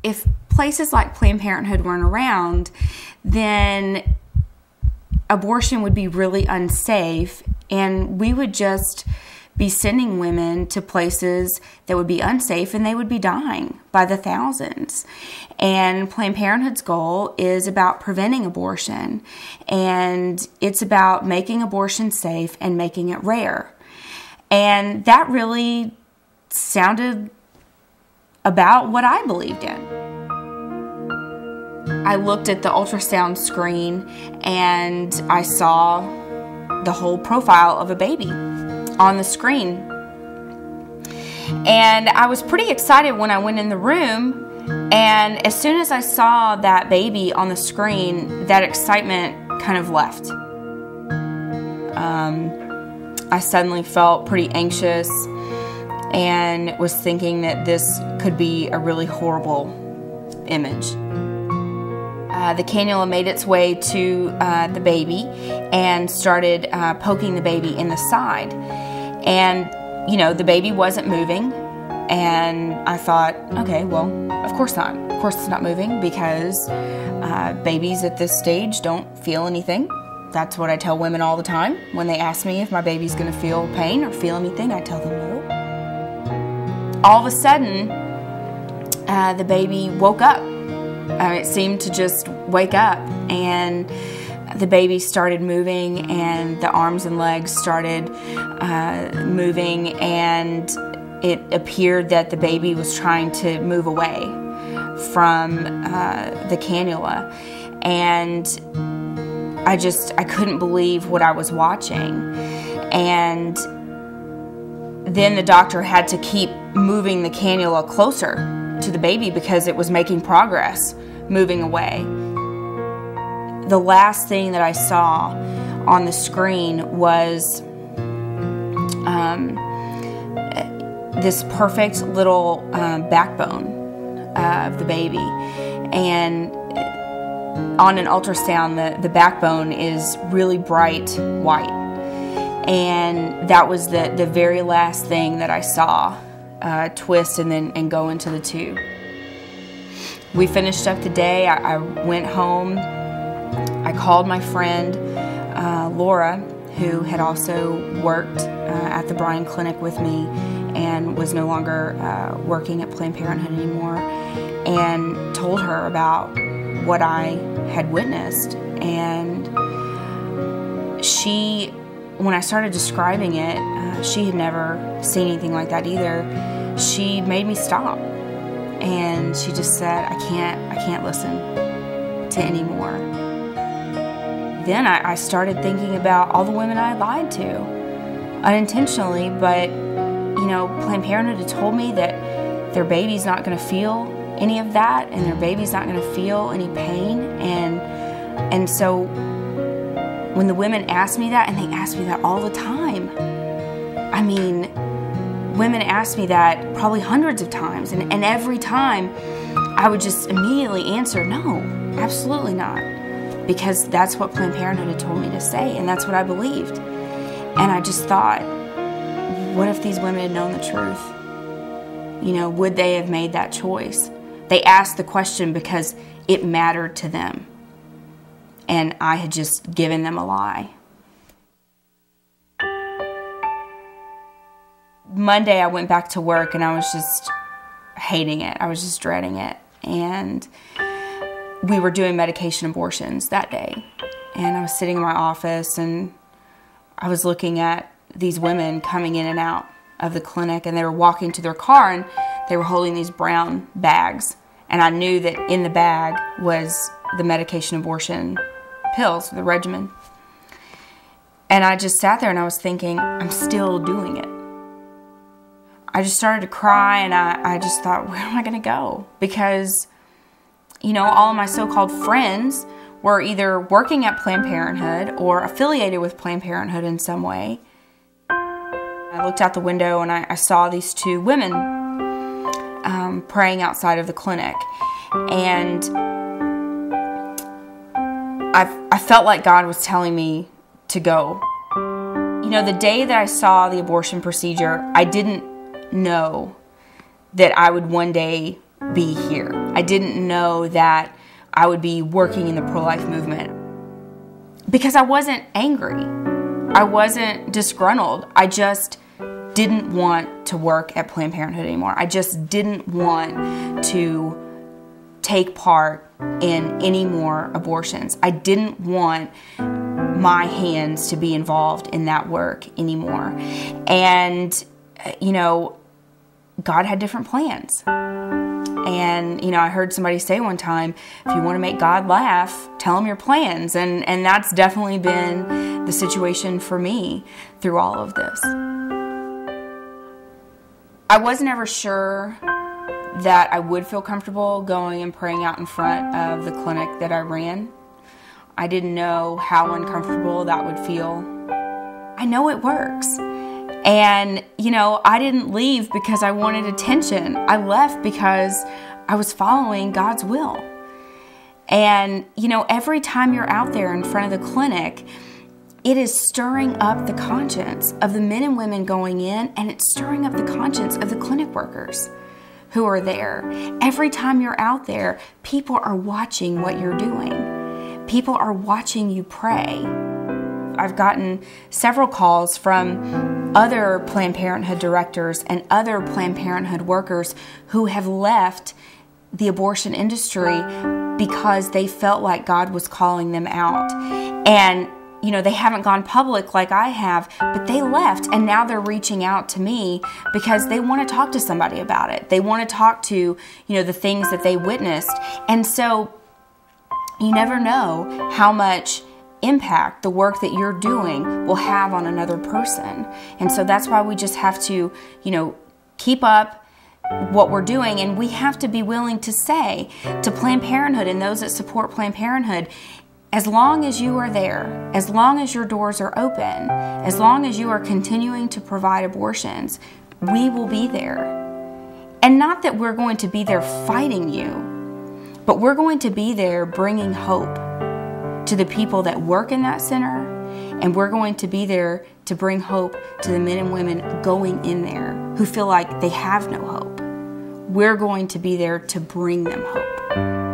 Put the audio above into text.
if places like Planned Parenthood weren't around, then abortion would be really unsafe, and we would just be sending women to places that would be unsafe, and they would be dying by the thousands. And Planned Parenthood's goal is about preventing abortion, and it's about making abortion safe and making it rare. And that really sounded about what I believed in. I looked at the ultrasound screen and I saw the whole profile of a baby on the screen. And I was pretty excited when I went in the room, and as soon as I saw that baby on the screen, that excitement kind of left. I suddenly felt pretty anxious and was thinking that this could be a really horrible image. The cannula made its way to the baby and started poking the baby in the side. And, you know, the baby wasn't moving. And I thought, okay, well, of course not. Of course it's not moving, because babies at this stage don't feel anything. That's what I tell women all the time. When they ask me if my baby's going to feel pain or feel anything, I tell them no. All of a sudden, the baby woke up. It seemed to just wake up, and the baby started moving, and the arms and legs started moving, and it appeared that the baby was trying to move away from the cannula. And I couldn't believe what I was watching. And then the doctor had to keep moving the cannula closer to the baby because it was making progress moving away. The last thing that I saw on the screen was this perfect little backbone of the baby. And on an ultrasound, the backbone is really bright white. And that was the very last thing that I saw twist and go into the tube. We finished up the day. I went home. I called my friend Laura, who had also worked at the Bryan Clinic with me and was no longer working at Planned Parenthood anymore, and told her about what I had witnessed. And she, when I started describing it, she had never seen anything like that either. She made me stop, and she just said, I can't listen to anymore. Then I started thinking about all the women I lied to, unintentionally, but you know, Planned Parenthood had told me that their baby's not going to feel any of that, and their baby's not going to feel any pain. And so when the women asked me that, and they asked me that all the time, I mean, women asked me that probably hundreds of times, and every time I would just immediately answer, no, absolutely not, because that's what Planned Parenthood had told me to say, and that's what I believed. And I just thought, what if these women had known the truth? You know, would they have made that choice? They asked the question because it mattered to them, and I had just given them a lie. Monday I went back to work, and I was just hating it. I was just dreading it. And we were doing medication abortions that day. And I was sitting in my office, and I was looking at these women coming in and out of the clinic, and they were walking to their car, and they were holding these brown bags. And I knew that in the bag was the medication abortion pills, the regimen. And I just sat there and I was thinking, I'm still doing it. I just started to cry, and I just thought, where am I going to go? Because, you know, all of my so-called friends were either working at Planned Parenthood or affiliated with Planned Parenthood in some way. I looked out the window, and I saw these two women praying outside of the clinic. And I felt like God was telling me to go. You know, the day that I saw the abortion procedure, I didn't know that I would one day be here. I didn't know that I would be working in the pro-life movement because I wasn't angry. I wasn't disgruntled. I just didn't want to work at Planned Parenthood anymore. I just didn't want to take part in any more abortions. I didn't want my hands to be involved in that work anymore. And, God had different plans. And, I heard somebody say one time, if you want to make God laugh, tell him your plans. And that's definitely been the situation for me through all of this. I was never sure that I would feel comfortable going and praying out in front of the clinic that I ran. I didn't know how uncomfortable that would feel. I know it works. And, I didn't leave because I wanted attention. I left because I was following God's will. And, every time you're out there in front of the clinic, it is stirring up the conscience of the men and women going in, and it's stirring up the conscience of the clinic workers who are there. Every time you're out there, people are watching what you're doing. People are watching you pray. I've gotten several calls from other Planned Parenthood directors and other Planned Parenthood workers who have left the abortion industry because they felt like God was calling them out. And they haven't gone public like I have, but they left, and now they're reaching out to me because they want to talk to somebody about it. They want to talk to, the things that they witnessed. And so you never know how much impact the work that you're doing will have on another person. And so that's why we just have to, keep up what we're doing, and we have to be willing to say to Planned Parenthood and those that support Planned Parenthood, as long as you are there, as long as your doors are open, as long as you are continuing to provide abortions, we will be there. And not that we're going to be there fighting you, but we're going to be there bringing hope to the people that work in that center, and we're going to be there to bring hope to the men and women going in there who feel like they have no hope. We're going to be there to bring them hope.